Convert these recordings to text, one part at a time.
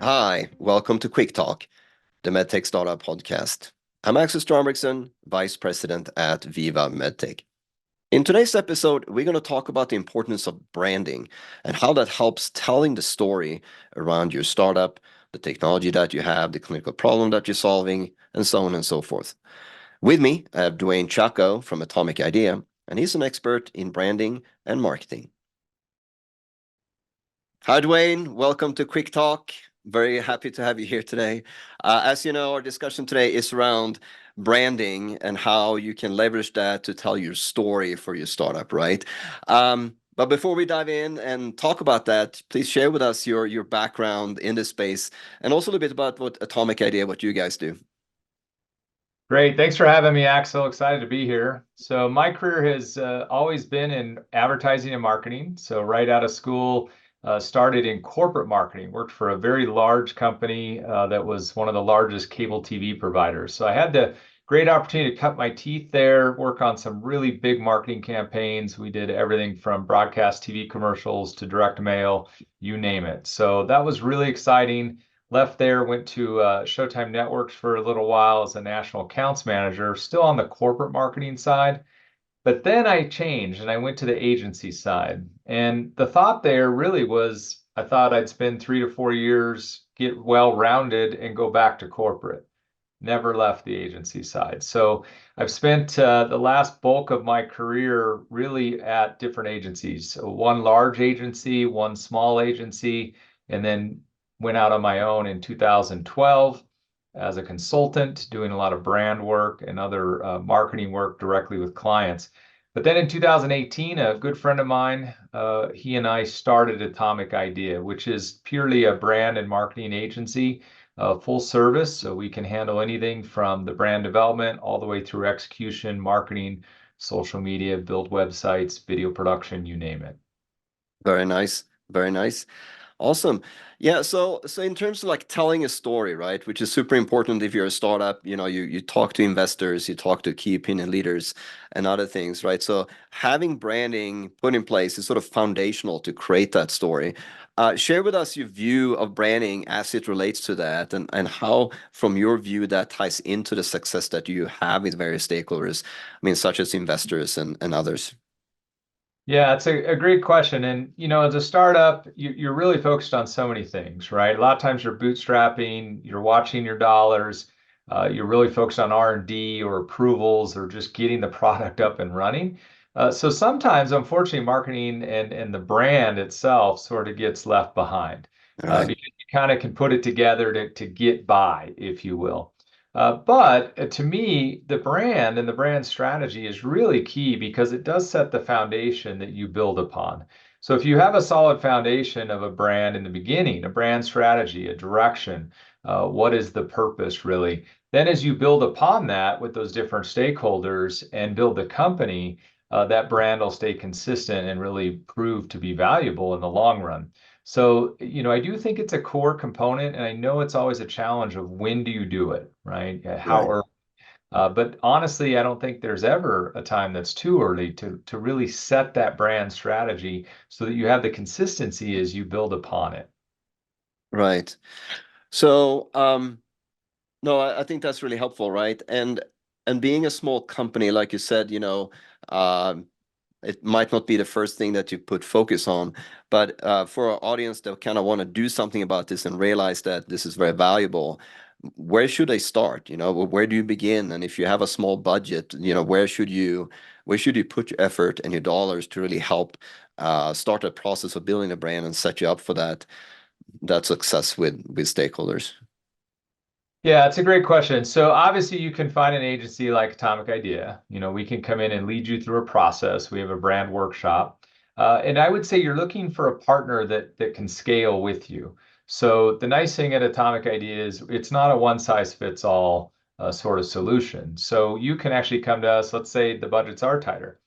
Hi, welcome to QuickTalk, the MedTech startup podcast. I'm Axel Strombergson, Vice President at Veeva MedTech. In today's episode, we're going to talk about the importance of branding and how that helps telling the story around your startup, the technology that you have, the clinical problem that you're solving, and so on and so forth. With me, I have Dwayne Chaco from Atomic Idea, and he's an expert in branding and marketing. Hi, Dwayne. Welcome to Quick Talk. Very happy to have you here today. As you know, our discussion today is around branding and how you can leverage that to tell your story for your startup, right? But before we dive in and talk about that, please share with us your background in this space and also a little bit about what Atomic Idea, what you guys do. Great. Thanks for having me, Axel. Excited to be here. So my career has always been in advertising and marketing. So right out of school, started in corporate marketing, worked for a very large company that was one of the largest cable TV providers. So I had the great opportunity to cut my teeth there, work on some really big marketing campaigns. We did everything from broadcast TV commercials to direct mail, you name it. So that was really exciting. Left there, went to Showtime Networks for a little while as a national accounts manager, still on the corporate marketing side. But then I changed and I went to the agency side. And the thought there really was I thought I'd spend 3 to 4 years, get well-rounded, and go back to corporate. Never left the agency side. So I've spent the last bulk of my career really at different agencies. So one large agency, one small agency, and then went out on my own in 2012 as a consultant, doing a lot of brand work and other marketing work directly with clients. But then in 2018, a good friend of mine, he and I started Atomic Idea, which is purely a brand and marketing agency, full service. So we can handle anything from the brand development all the way through execution, marketing, social media, build websites, video production, you name it. Very nice. Very nice. Awesome. Yeah, so in terms of like telling a story, right, which is super important if you're a startup, you talk to investors, you talk to key opinion leaders and other things, right? So having branding put in place is sort of foundational to create that story. Share with us your view of branding as it relates to that and how, from your view, that ties into the success that you have with various stakeholders, I mean, such as investors and others. Yeah, it's a great question. And, as a startup, you're really focused on so many things, right? A lot of times you're bootstrapping, you're watching your dollars, you're really focused on R&D or approvals or just getting the product up and running. So sometimes, unfortunately, marketing and the brand itself sort of gets left behind All right. because you kind of can put it together to get by, if you will. But to me, the brand and the brand strategy is really key because it does set the foundation that you build upon. So if you have a solid foundation of a brand in the beginning, a brand strategy, a direction, what is the purpose really? Then as you build upon that with those different stakeholders and build the company, that brand will stay consistent and really prove to be valuable in the long run. So, I do think it's a core component, and I know it's always a challenge of when do you do it, right? How Right. early? But honestly, I don't think there's ever a time that's too early to really set that brand strategy so that you have the consistency as you build upon it. Right. So, no, I think that's really helpful, right? And being a small company, like you said, um, it might not be the first thing that you put focus on, but for our audience that kind of want to do something about this and realize that this is very valuable, where should they start? Where do you begin? And if you have a small budget, where should you put your effort and your dollars to really help start a process of building a brand and set you up for that success with stakeholders? Yeah, it's a great question. So obviously you can find an agency like Atomic Idea. We can come in and lead you through a process. We have a brand workshop. And I would say you're looking for a partner that can scale with you. So the nice thing at Atomic Idea is it's not a one size fits all sort of solution. So you can actually come to us, let's say the budgets are tighter.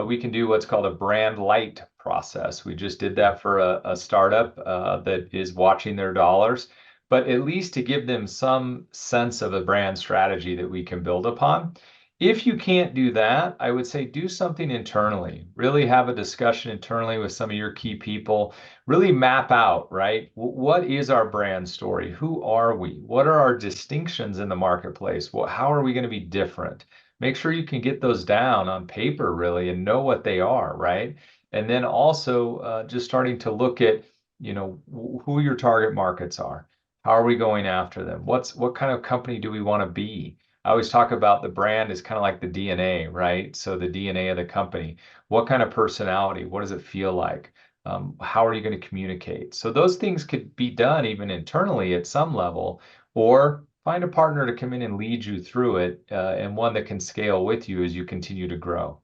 We can do what's called a brand light process. We just did that for a startup that is watching their dollars, but at least to give them some sense of a brand strategy that we can build upon. If you can't do that, I would say do something internally. Really have a discussion internally with some of your key people. Really map out, right? What is our brand story? Who are we? What are our distinctions in the marketplace? How are we going to be different? Make sure you can get those down on paper, really, and know what they are, right? And then also just starting to look at, who your target markets are. How are we going after them? What kind of company do we want to be? I always talk about the brand is kind of like the DNA, right? So the DNA of the company. What kind of personality? What does it feel like? How are you going to communicate? So those things could be done even internally at some level, or find a partner to come in and lead you through it, and one that can scale with you as you continue to grow.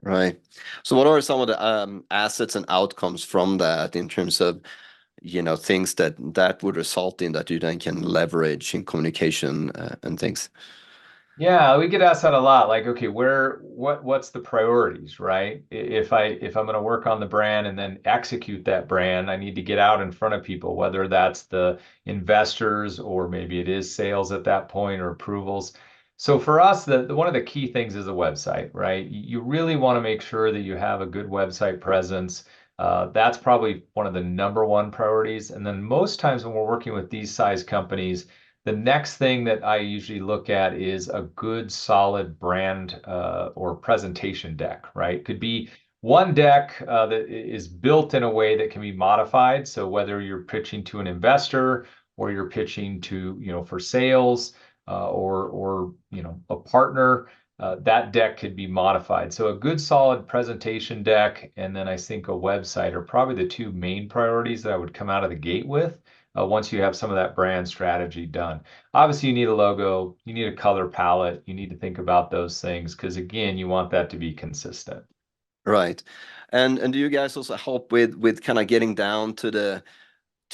Right. So what are some of the assets and outcomes from that in terms of, things that would result in that you then can leverage in communication and things? Yeah, we get asked that a lot. Like, okay, what's the priorities, right? If I'm going to work on the brand and then execute that brand, I need to get out in front of people, whether that's the investors or maybe it is sales at that point or approvals. So for us, the one of the key things is a website, right? You really want to make sure that you have a good website presence. That's probably one of the number one priorities. And then most times when we're working with these size companies, the next thing that I usually look at is a good solid brand or presentation deck, right? Could be one deck that is built in a way that can be modified. So whether you're pitching to an investor or you're pitching to, for sales or a partner, that deck could be modified. So a good solid presentation deck, and then I think a website are probably the two main priorities that I would come out of the gate with once you have some of that brand strategy done. Obviously, you need a logo, you need a color palette, you need to think about those things because, again, you want that to be consistent. Right. And do you guys also help with kind of getting down to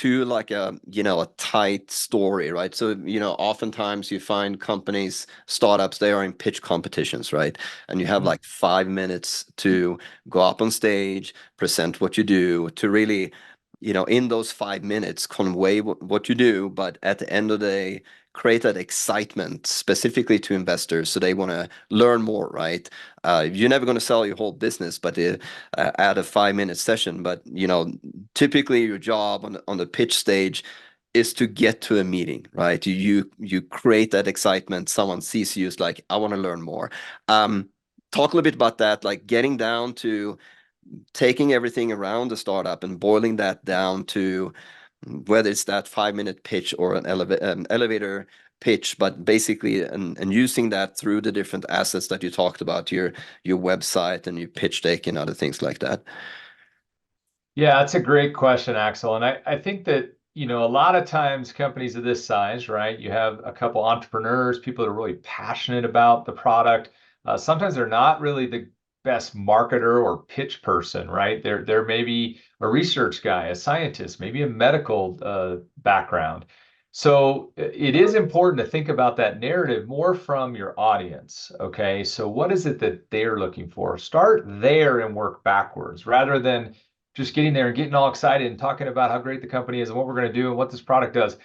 like a tight story, right? So oftentimes you find companies, startups, they are in pitch competitions, right? And you have Mhm. like 5 minutes to go up on stage, present what you do, to really in those 5 minutes convey what you do, but at the end of the day create that excitement specifically to investors so they want to learn more, right? You're never going to sell your whole business, but at a 5 minute session. But typically your job on the pitch stage is to get to a meeting, right? You create that excitement. Someone sees you, is like, I want to learn more. Talk a little bit about that, like getting down to taking everything around the startup and boiling that down to whether it's that 5 minute pitch or an elevator pitch, but basically and using that through the different assets that you talked about, your website and your pitch deck and other things like that. Yeah, that's a great question, Axel. And I think that, a lot of times companies of this size, right, you have a couple entrepreneurs, people that are really passionate about the product. Sometimes they're not really the best marketer or pitch person, right? They're maybe a research guy, a scientist, maybe a medical background. So it is important to think about that narrative more from your audience. Okay. So what is it that they're looking for? Start there and work backwards rather than just getting there and getting all excited and talking about how great the company is and what we're going to do and what this product does.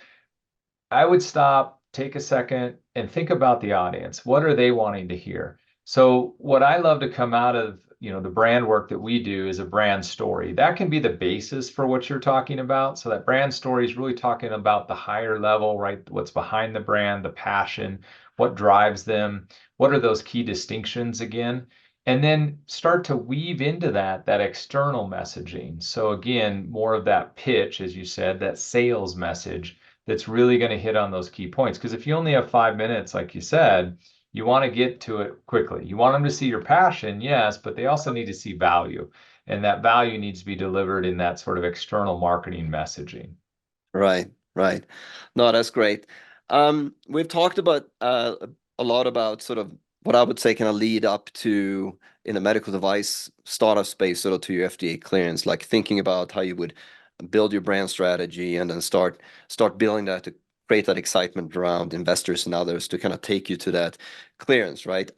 I would stop, take a second, and think about the audience. What are they wanting to hear? So, what I love to come out of, the brand work that we do is a brand story. That can be the basis for what you're talking about. So that brand story is really talking about the higher level, right? What's behind the brand, the passion, what drives them, what are those key distinctions again? And then start to weave into that external messaging. So again, more of that pitch, as you said, that sales message that's really going to hit on those key points. Because if you only have 5 minutes, like you said, you want to get to it quickly. You want them to see your passion, yes, but they also need to see value. And that value needs to be delivered in that sort of external marketing messaging. Right, right. No, that's great. We've talked about a lot about sort of what I would say kind of lead up to in the medical device startup space, sort of to your FDA clearance, like thinking about how you would build your brand strategy and then start building that to create that excitement around investors and others to kind of take you to that clearance, right?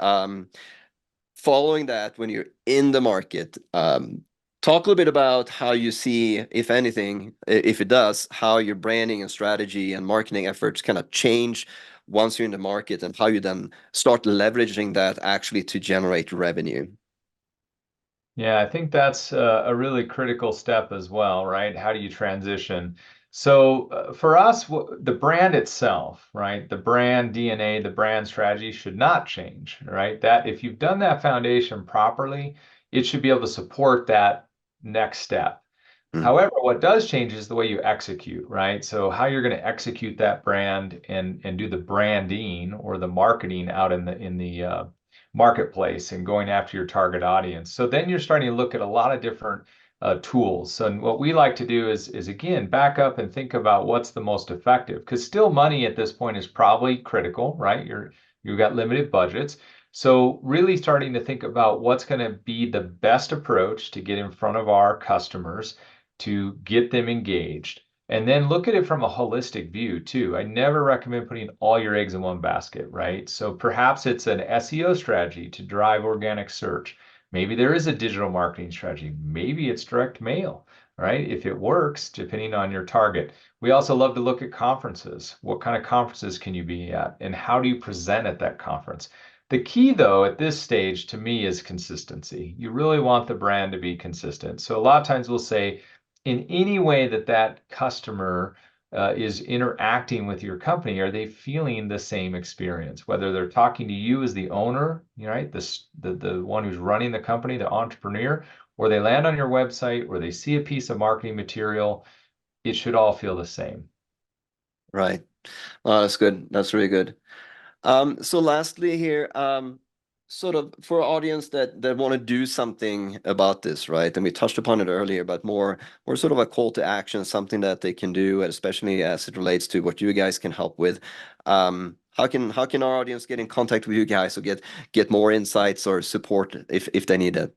Following that, when you're in the market, talk a little bit about how you see, if anything, if it does, how your branding and strategy and marketing efforts kind of change once you're in the market, and how you then start leveraging that actually to generate revenue. Yeah, I think that's a really critical step as well, right? How do you transition? So for us, the brand itself, right? The brand DNA, the brand strategy should not change, right? That if you've done that foundation properly, it should be able to support that next step. Mm. However, what does change is the way you execute, right? So how you're going to execute that brand and do the branding or the marketing out in the marketplace and going after your target audience. So then you're starting to look at a lot of different tools. And what we like to do is again back up and think about what's the most effective, because still money at this point is probably critical, right? You've got limited budgets. So really starting to think about what's going to be the best approach to get in front of our customers to get them engaged. And then look at it from a holistic view too. I never recommend putting all your eggs in one basket, right? So perhaps it's an SEO strategy to drive organic search. Maybe there is a digital marketing strategy. Maybe it's direct mail, right? If it works, depending on your target. We also love to look at conferences. What kind of conferences can you be at? And how do you present at that conference? The key, though, at this stage to me is consistency. You really want the brand to be consistent. So a lot of times we'll say, in any way that that customer is interacting with your company, are they feeling the same experience? Whether they're talking to you as the owner, right, the one who's running the company, the entrepreneur, or they land on your website, or they see a piece of marketing material, it should all feel the same. Right. Oh, that's good. That's really good. So lastly here, sort of for our audience that want to do something about this, right? And we touched upon it earlier, but more sort of a call to action, something that they can do, especially as it relates to what you guys can help with. How can our audience get in contact with you guys or get more insights or support if they need it?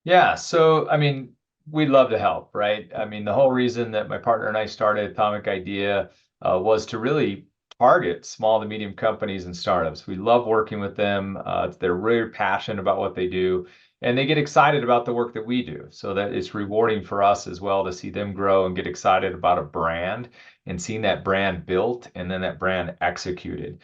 Yeah, so I mean, we'd love to help, right? I mean, the whole reason that my partner and I started Atomic Idea was to really target small to medium companies and startups. We love working with them. They're really passionate about what they do, and they get excited about the work that we do. So that it's rewarding for us as well to see them grow and get excited about a brand and seeing that brand built and then that brand executed.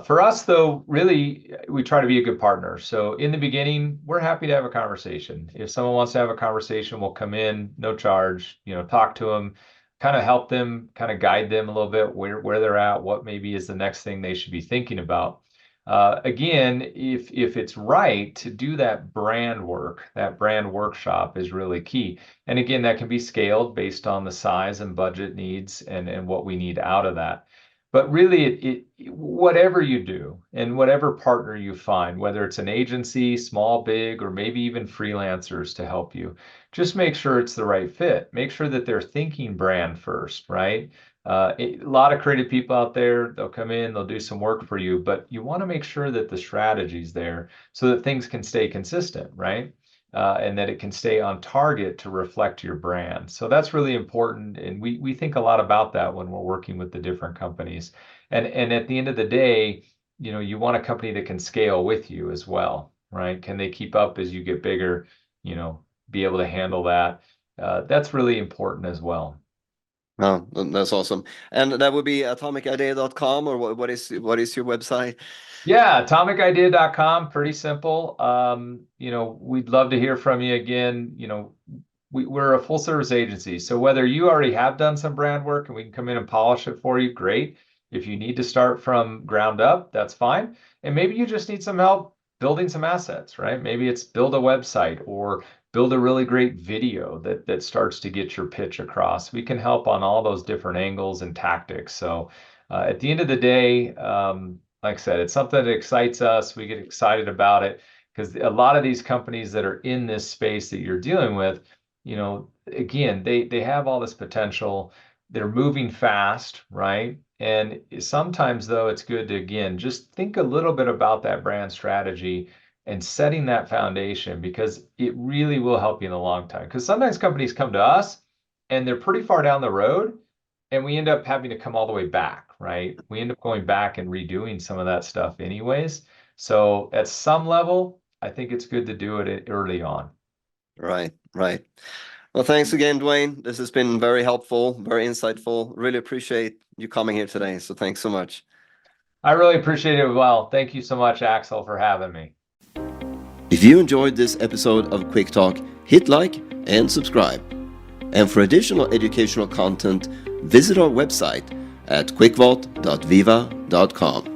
For us, though, really, we try to be a good partner. So in the beginning, we're happy to have a conversation. If someone wants to have a conversation, we'll come in, no charge, talk to them, kind of help them, kind of guide them a little bit where they're at, what maybe is the next thing they should be thinking about. Again, if it's right to do that brand work, that brand workshop is really key. And again, that can be scaled based on the size and budget needs and what we need out of that. But really, whatever you do and whatever partner you find, whether it's an agency, small, big, or maybe even freelancers to help you, just make sure it's the right fit. Make sure that they're thinking brand first, right? A lot of creative people out there, they'll come in, they'll do some work for you, but you want to make sure that the strategy's there so that things can stay consistent, right? And that it can stay on target to reflect your brand. So that's really important. And we think a lot about that when we're working with the different companies. And at the end of the day, you want a company that can scale with you as well, right? Can they keep up as you get bigger, be able to handle that? That's really important as well. Oh, that's awesome. And that would be atomicidea.com, or what is your website? Yeah, atomicidea.com, pretty simple. We'd love to hear from you again. We're a full service agency. So whether you already have done some brand work and we can come in and polish it for you, great. If you need to start from ground up, that's fine. And maybe you just need some help building some assets, right? Maybe it's build a website or build a really great video that starts to get your pitch across. We can help on all those different angles and tactics. So at the end of the day, like I said, it's something that excites us. We get excited about it because a lot of these companies that are in this space that you're dealing with, again, they have all this potential. They're moving fast, right? And sometimes, though, it's good to, again, just think a little bit about that brand strategy and setting that foundation because it really will help you in the long time. Because sometimes companies come to us and they're pretty far down the road and we end up having to come all the way back, right? We end up going back and redoing some of that stuff anyways. So at some level, I think it's good to do it early on. Right, right. Well, thanks again, Dwayne. This has been very helpful, very insightful. Really appreciate you coming here today. So thanks so much. I really appreciate it. Well, thank you so much, Axel, for having me. If you enjoyed this episode of QuickTalk, hit like and subscribe. And for additional educational content, visit our website at quickvault.veeva.com.